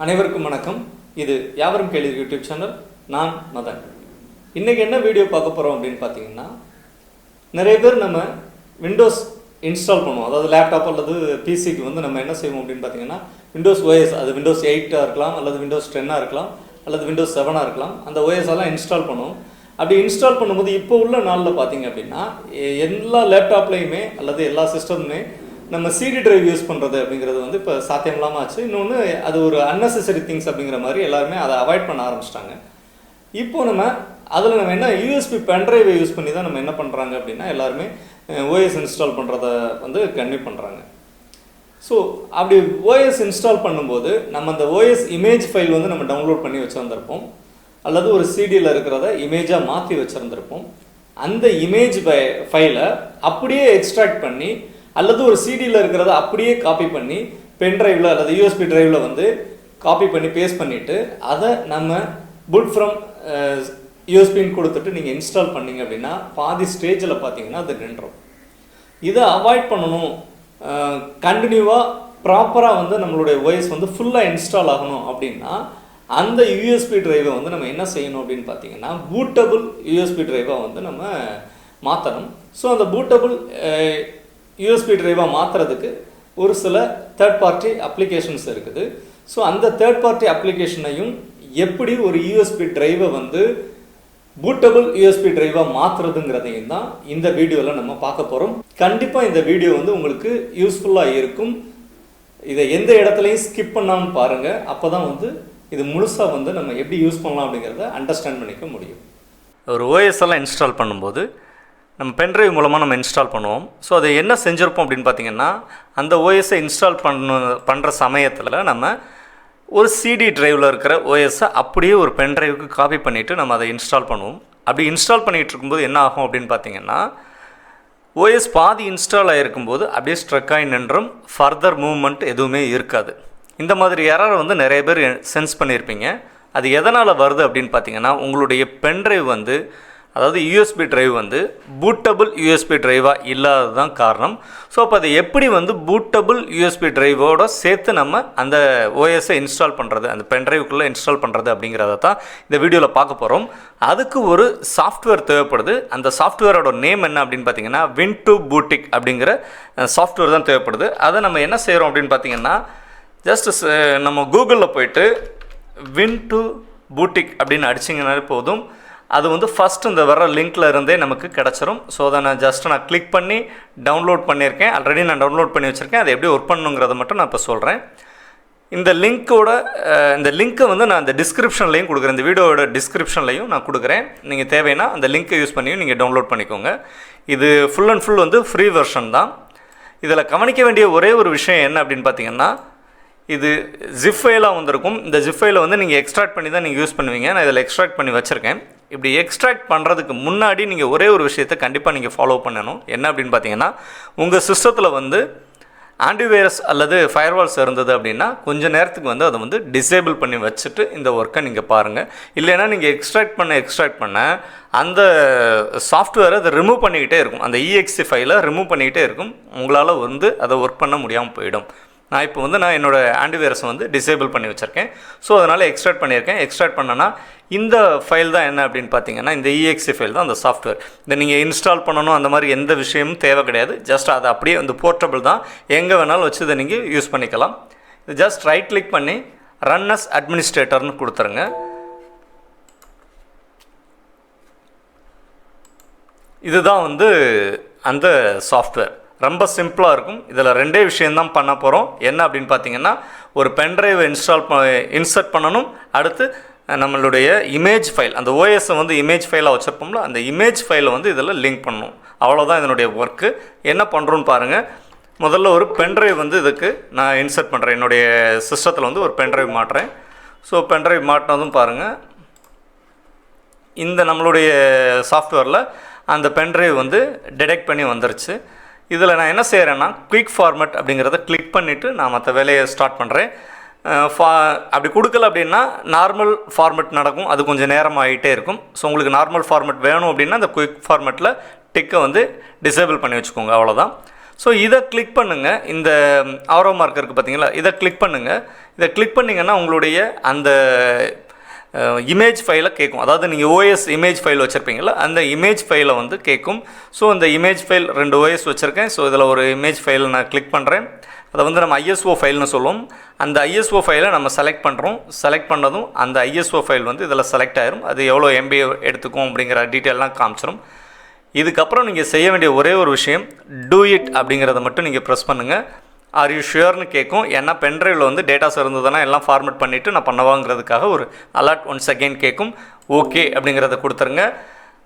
அனைவருக்கும் வணக்கம். இது யாவரும் கேளிர் யூடியூப் சேனல். நான் மதன். இன்றைக்கி என்ன வீடியோ பார்க்க போகிறோம் அப்படின்னு பார்த்தீங்கன்னா, நிறைய பேர் நம்ம விண்டோஸ் இன்ஸ்டால் பண்ணுவோம். அதாவது லேப்டாப் அல்லது பிசிக்கு வந்து நம்ம என்ன செய்வோம் அப்படின்னு பார்த்தீங்கன்னா, விண்டோஸ் ஓஎஸ், அது விண்டோஸ் 8 இருக்கலாம், அல்லது விண்டோஸ் 10 இருக்கலாம், அல்லது விண்டோஸ் 7 இருக்கலாம். அந்த ஓஎஸ் எல்லாம் இன்ஸ்டால் பண்ணுவோம். அப்படி இன்ஸ்டால் பண்ணும்போது இப்போ உள்ள நாளில் பார்த்தீங்க அப்படின்னா, எல்லா லேப்டாப்லேயுமே அல்லது எல்லா சிஸ்டமுமே நம்ம சிடி டிரைவ் யூஸ் பண்ணுறது அப்படிங்கிறது வந்து இப்போ சாத்தியம் இல்லாமல் ஆச்சு. இன்னொன்று, அது ஒரு அன்னெசரி திங்ஸ் அப்படிங்கிற மாதிரி எல்லாருமே அதை அவாய்ட் பண்ண ஆரம்பிச்சிட்டாங்க. இப்போது அதில் நம்ம என்ன யூஎஸ்பி பென்ட்ரைவை யூஸ் பண்ணி தான் நம்ம என்ன பண்ணுறாங்க அப்படின்னா, எல்லாருமே ஓஎஸ் இன்ஸ்டால் பண்ணுறத வந்து கன்வே பண்ணுறாங்க. ஸோ அப்படி ஓஎஸ் இன்ஸ்டால் பண்ணும்போது நம்ம அந்த ஓஎஸ் இமேஜ் ஃபைல் வந்து நம்ம டவுன்லோட் பண்ணி வச்சுருந்துருப்போம், அல்லது ஒரு சிடியில் இருக்கிறத இமேஜாக மாற்றி வச்சுருந்துருப்போம். அந்த இமேஜ் ஃபைலை அப்படியே எக்ஸ்ட்ராக்ட் பண்ணி அல்லது ஒரு சிடியில் இருக்கிறத அப்படியே காப்பி பண்ணி பென்ட்ரைவில் அல்லது யூஎஸ்பி டிரைவில் வந்து காப்பி பண்ணி பேஸ்ட் பண்ணிவிட்டு அதை நம்ம புட் ஃப்ரம் யூஎஸ்பின்னு கொடுத்துட்டு நீங்கள் இன்ஸ்டால் பண்ணிங்க அப்படின்னா பாதி ஸ்டேஜில் பார்த்தீங்கன்னா அது நின்றோம். இதை அவாய்ட் பண்ணணும், கண்டினியூவாக ப்ராப்பராக வந்து நம்மளுடைய ஓஎஸ் வந்து ஃபுல்லாக இன்ஸ்டால் ஆகணும் அப்படின்னா அந்த யூஎஸ்பி டிரைவை வந்து நம்ம என்ன செய்யணும் அப்படின்னு பார்த்தீங்கன்னா, பூட்டபிள் யூஎஸ்பி டிரைவாக வந்து நம்ம மாற்றணும். ஸோ அந்த பூட்டபிள் யூஎஸ்பி டிரைவாக மாற்றுறதுக்கு ஒரு சில தேர்ட் பார்ட்டி அப்ளிகேஷன்ஸ் இருக்குது. ஸோ அந்த தேர்ட் பார்ட்டி அப்ளிகேஷனையும் எப்படி ஒரு யூஎஸ்பி டிரைவை வந்து பூட்டபிள் யூஎஸ்பி டிரைவாக மாற்றுறதுங்கிறதையும் தான் இந்த வீடியோவில் நம்ம பார்க்க போகிறோம். கண்டிப்பாக இந்த வீடியோ வந்து உங்களுக்கு யூஸ்ஃபுல்லாக இருக்கும். இதை எந்த இடத்துலையும் ஸ்கிப் பண்ணாமல் பாருங்கள். அப்போ தான் வந்து இது முழுசாக வந்து நம்ம எப்படி யூஸ் பண்ணலாம் அப்படிங்கிறத அண்டர்ஸ்டாண்ட் பண்ணிக்க முடியும். ஒரு ஓஎஸ் எல்லாம் இன்ஸ்டால் பண்ணும்போது நம்ம பென்ட்ரைவ் மூலமாக நம்ம இன்ஸ்டால் பண்ணுவோம். ஸோ அதை என்ன செஞ்சுருப்போம் அப்படின்னு பார்த்தீங்கன்னா, அந்த ஓஎஸை இன்ஸ்டால் பண்ணுற சமயத்தில் நம்ம ஒரு சிடி டிரைவில் இருக்கிற ஓஎஸை அப்படியே ஒரு பென்ட்ரைவுக்கு காப்பி பண்ணிவிட்டு நம்ம அதை இன்ஸ்டால் பண்ணுவோம். அப்படி இன்ஸ்டால் பண்ணிகிட்டு இருக்கும்போது என்ன ஆகும் அப்படின்னு பார்த்தீங்கன்னா, ஓஎஸ் பாதி இன்ஸ்டால் ஆகிருக்கும்போது அப்படியே ஸ்ட்ரக் ஆகி நின்றும், ஃபர்தர் மூவ்மெண்ட் எதுவுமே இருக்காது. இந்த மாதிரி எரரை வந்து நிறைய பேர் சென்ஸ் பண்ணியிருப்பீங்க. அது எதனால் வருது அப்படின்னு பார்த்தீங்கன்னா, உங்களுடைய பென்ட்ரைவ் வந்து, அதாவது யூஎஸ்பி டிரைவ் வந்து பூட்டபிள் யூஎஸ்பி டிரைவாக இல்லாதது தான் காரணம். ஸோ அப்போ அதை எப்படி வந்து பூட்டபிள் யூஎஸ்பி டிரைவோடு சேர்த்து நம்ம அந்த ஓஎஸை இன்ஸ்டால் பண்ணுறது, அந்த பென்ட்ரைவுக்குள்ளே இன்ஸ்டால் பண்ணுறது அப்படிங்கிறத தான் இந்த வீடியோவில் பார்க்க போகிறோம். அதுக்கு ஒரு சாஃப்ட்வேர் தேவைப்படுது. அந்த சாஃப்ட்வேரோட நேம் என்ன அப்படின்னு பார்த்தீங்கன்னா, WiNToBootic அப்படிங்கிற சாஃப்ட்வேர் தான் தேவைப்படுது. அதை நம்ம என்ன செய்கிறோம் அப்படின்னு பார்த்தீங்கன்னா, ஜஸ்ட் நம்ம கூகுளில் போயிட்டு WiNToBootic அப்படின்னு அடிச்சிங்கனாலே போதும். அது வந்து ஃபஸ்ட் இந்த வர லிங்க்கில் இருந்தே நமக்கு கிடச்சிரும். ஸோ அதை நான் கிளிக் பண்ணி டவுன்லோட் பண்ணியிருக்கேன். ஆல்ரெடி நான் டவுன்லோட் பண்ணி வச்சுருக்கேன். அதை எப்படி ஒர்க் பண்ணுங்கிறத மட்டும் நான் இப்போ சொல்கிறேன். இந்த லிங்க்கை வந்து நான் இந்த டிஸ்கிரிப்ஷன்லையும் கொடுக்குறேன். இந்த வீடியோவோட டிஸ்கிரிப்ஷன்லையும் நான் கொடுக்குறேன். நீங்கள் தேவைன்னா அந்த லிங்க்கை யூஸ் பண்ணியும் நீங்கள் டவுன்லோட் பண்ணிக்கோங்க. இது ஃபுல் அண்ட் ஃபுல் வந்து ஃப்ரீ வெர்ஷன் தான். இதில் கவனிக்க வேண்டிய ஒரே ஒரு விஷயம் என்ன அப்படின்னு பார்த்தீங்கன்னா, இது ஜிப் ஃபைலாக வந்திருக்கும். இந்த ஜிப் ஃபைலை வந்து நீங்கள் எக்ஸ்ட்ராக்ட் பண்ணி தான் நீங்கள் யூஸ் பண்ணுவீங்க. நான் இதில் எக்ஸ்ட்ராக்ட் பண்ணி வச்சுருக்கேன். இப்படி எக்ஸ்ட்ராக்ட் பண்ணுறதுக்கு முன்னாடி நீங்கள் ஒரே ஒரு விஷயத்தை கண்டிப்பாக நீங்கள் ஃபாலோ பண்ணணும். என்ன அப்படின்னு பார்த்தீங்கன்னா, உங்கள் சிஸ்டத்தில் வந்து ஆன்டிவைரஸ் அல்லது ஃபயர்வால்ஸ் இருந்தது அப்படின்னா கொஞ்சம் நேரத்துக்கு வந்து அதை வந்து டிசேபிள் பண்ணி வச்சுட்டு இந்த ஒர்க்கை நீங்கள் பாருங்கள். இல்லைன்னா நீங்கள் எக்ஸ்ட்ராக்ட் பண்ண அந்த சாஃப்ட்வேரை அதை ரிமூவ் பண்ணிக்கிட்டே இருக்கும். அந்த இஎக்ஸி ஃபைலை ரிமூவ் பண்ணிக்கிட்டே இருக்கும். உங்களால் வந்து அதை ஒர்க் பண்ண முடியாமல் போயிடும். நான் இப்போ வந்து என்னோடய ஆன்டிவைரஸை வந்து டிசேபிள் பண்ணி வச்சுருக்கேன். ஸோ அதனால் எக்ஸ்ட்ராக்ட் பண்ணியிருக்கேன். எக்ஸ்ட்ராக்ட் பண்ணனா இந்த ஃபைல் தான் என்ன அப்படின்னு பார்த்தீங்கன்னா, இந்த இஎக்ஸி ஃபைல் தான் அந்த சாஃப்ட்வேர். இதை நீங்கள் இன்ஸ்டால் பண்ணணும் அந்த மாதிரி எந்த விஷயமும் தேவை கிடையாது. ஜஸ்ட் அது அப்படியே வந்து போர்ட்டபிள் தான். எங்கே வேணாலும் வச்சு இதை நீங்கள் யூஸ் பண்ணிக்கலாம். இது ஜஸ்ட் ரைட் கிளிக் பண்ணி ரன் அஸ் அட்மினிஸ்ட்ரேட்டர்னு கொடுத்துருங்க. இதுதான் வந்து அந்த சாஃப்ட்வேர். ரொம்ப சிம்பிளாக இருக்கும். இதில் ரெண்டே விஷயந்தான் பண்ண போகிறோம். என்ன அப்படின்னு பார்த்தீங்கன்னா, ஒரு பென்ட்ரைவை இன்சர்ட் பண்ணணும். அடுத்து நம்மளுடைய இமேஜ் ஃபைல், அந்த ஓஎஸை வந்து இமேஜ் ஃபைலாக வச்சுருப்போம்ல, அந்த இமேஜ் ஃபைலை வந்து இதில் லிங்க் பண்ணணும். அவ்வளோதான் இதனுடைய ஒர்க்கு. என்ன பண்ணுறோன்னு பாருங்கள். முதல்ல ஒரு பென்ட்ரைவ் வந்து இதுக்கு நான் இன்சர்ட் பண்ணுறேன். என்னுடைய சிஸ்டத்தில் வந்து ஒரு பென்ட்ரைவ் மாட்டுறேன். ஸோ பென்ட்ரைவ் மாட்டினதும் பாருங்கள், இந்த நம்மளுடைய சாஃப்ட்வேரில் அந்த பென்ட்ரைவ் வந்து டிடெக்ட் பண்ணி வந்துருச்சு. இதில் நான் என்ன செய்கிறேன்னா, குயிக் ஃபார்மேட் அப்படிங்கிறத கிளிக் பண்ணிவிட்டு நான் மற்ற வேலையை ஸ்டார்ட் பண்ணுறேன். அப்படி கொடுக்கல அப்படின்னா நார்மல் ஃபார்மேட் நடக்கும். அது கொஞ்சம் நேரம் ஆகிட்டே இருக்கும். ஸோ உங்களுக்கு நார்மல் ஃபார்மேட் வேணும் அப்படின்னா அந்த குயிக் ஃபார்மேட்டில் டிக்கை வந்து டிசேபிள் பண்ணி வச்சுக்கோங்க. அவ்வளோதான். ஸோ இதை கிளிக் பண்ணுங்கள். இந்த ஆரோ மார்க் இருக்குது பார்த்தீங்களா, இதை கிளிக் பண்ணுங்கள். இதை கிளிக் பண்ணிங்கன்னா உங்களுடைய அந்த இமேஜ் ஃபைலை கேட்கும். அதாவது நீங்கள் ஓஎஸ் இமேஜ் ஃபைல் வச்சுருப்பீங்களா, அந்த இமேஜ் ஃபைலை வந்து கேட்கும். ஸோ அந்த இமேஜ் ஃபைல் 2 ஓஎஸ் வச்சுருக்கேன். ஸோ இதில் ஒரு இமேஜ் ஃபைலை நான் கிளிக் பண்ணுறேன். அதை வந்து நம்ம ஐஎஸ்ஓ ஃபைல்னு சொல்லுவோம். அந்த ஐஎஸ்ஓ ஃபைலை நம்ம செலக்ட் பண்ணுறோம். செலக்ட் பண்ணதும் அந்த ஐஎஸ்ஓ ஃபைல் வந்து இதில் செலக்ட் ஆயிரும். அது எவ்வளோ எம்பி எடுத்துக்கும் அப்படிங்கிற டீட்டெயிலாம் காமிச்சிடும். இதுக்கப்புறம் நீங்கள் செய்ய வேண்டிய ஒரே ஒரு விஷயம், டூ இட் அப்படிங்கிறத மட்டும் நீங்கள் ப்ரெஸ் பண்ணுங்கள். ஆர் யூ ஷுவர்னு கேட்கும். ஏன்னா பென்ட்ரைவில் வந்து டேட்டாஸ் இருந்ததுன்னா எல்லாம் ஃபார்மேட் பண்ணிவிட்டு நான் பண்ணவாங்கிறதுக்காக ஒரு அலர்ட் ஒன்ஸ் அகெயின் கேட்கும். ஓகே அப்படிங்கிறத கொடுத்துருங்க.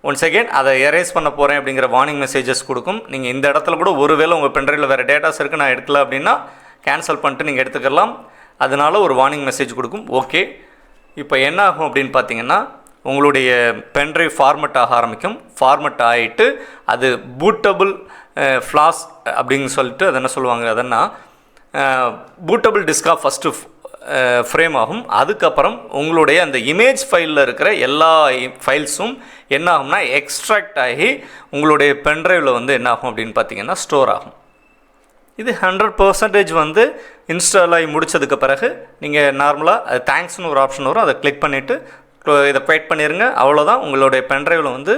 ஒன்ஸ் அகெயின் அதை எரேஸ் பண்ண போகிறேன் அப்படிங்கிற வார்னிங் மெசேஜஸ் கொடுக்கும். நீங்கள் இந்த இடத்துல கூட ஒருவேளை உங்கள் பென்ட்ரைவில் வேறு டேட்டாஸ் இருக்குது நான் எடுக்கல அப்படின்னா கேன்சல் பண்ணிட்டு நீங்கள் எடுத்துக்கலாம். அதனால ஒரு வார்னிங் மெசேஜ் கொடுக்கும். ஓகே, இப்போ என்ன ஆகும் அப்படின்னு பார்த்தீங்கன்னா உங்களுடைய பென்ட்ரைவ் ஃபார்மேட் ஆக ஆரம்பிக்கும். ஃபார்மேட் ஆகிட்டு அது பூட்டபிள் ஃப்ளாஸ் அப்படின்னு சொல்லிட்டு அது என்ன சொல்லுவாங்க, அதென்னா பூட்டபிள் டிஸ்காக ஃபஸ்ட்டு ஃப்ரேம் ஆகும். அதுக்கப்புறம் உங்களுடைய அந்த இமேஜ் ஃபைலில் இருக்கிற எல்லா ஃபைல்ஸும் என்ன ஆகும்னா எக்ஸ்ட்ராக்ட் ஆகி உங்களுடைய பென்ட்ரைவில் வந்து என்ன ஆகும் அப்படின்னு பார்த்தீங்கன்னா ஸ்டோர் ஆகும். இது 100% வந்து இன்ஸ்டால் ஆகி முடித்ததுக்கு பிறகு நீங்கள் நார்மலாக அது தேங்க்ஸ்னு ஒரு ஆப்ஷன் வரும். அதை கிளிக் பண்ணிவிட்டு இதை குவைட் பண்ணிடுங்க. அவ்வளோதான், உங்களுடைய பென்ட்ரைவில் வந்து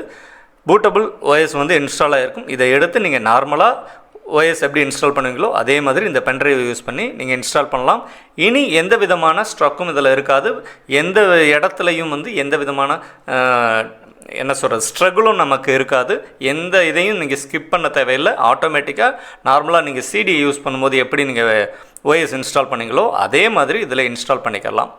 பூட்டபிள் ஓஎஸ் வந்து இன்ஸ்டால் ஆகிருக்கும். இதை எடுத்து நீங்கள் நார்மலாக ஓஎஸ் எப்படி இன்ஸ்டால் பண்ணுவீங்களோ அதே மாதிரி இந்த பென்ட்ரைவ் யூஸ் பண்ணி நீங்கள் இன்ஸ்டால் பண்ணலாம். இனி எந்த விதமான ஸ்ட்ரக்கும் இதில் இருக்காது. எந்த இடத்துலையும் வந்து எந்த விதமான என்ன சொல்கிறது ஸ்ட்ரகிளும் நமக்கு இருக்காது. எந்த இதையும் நீங்கள் ஸ்கிப் பண்ண தேவையில்லை. ஆட்டோமேட்டிக்காக நார்மலாக நீங்கள் சிடி யூஸ் பண்ணும்போது எப்படி நீங்கள் ஓஎஸ் இன்ஸ்டால் பண்ணீங்களோ அதே மாதிரி இதில் இன்ஸ்டால் பண்ணிக்கலாம்.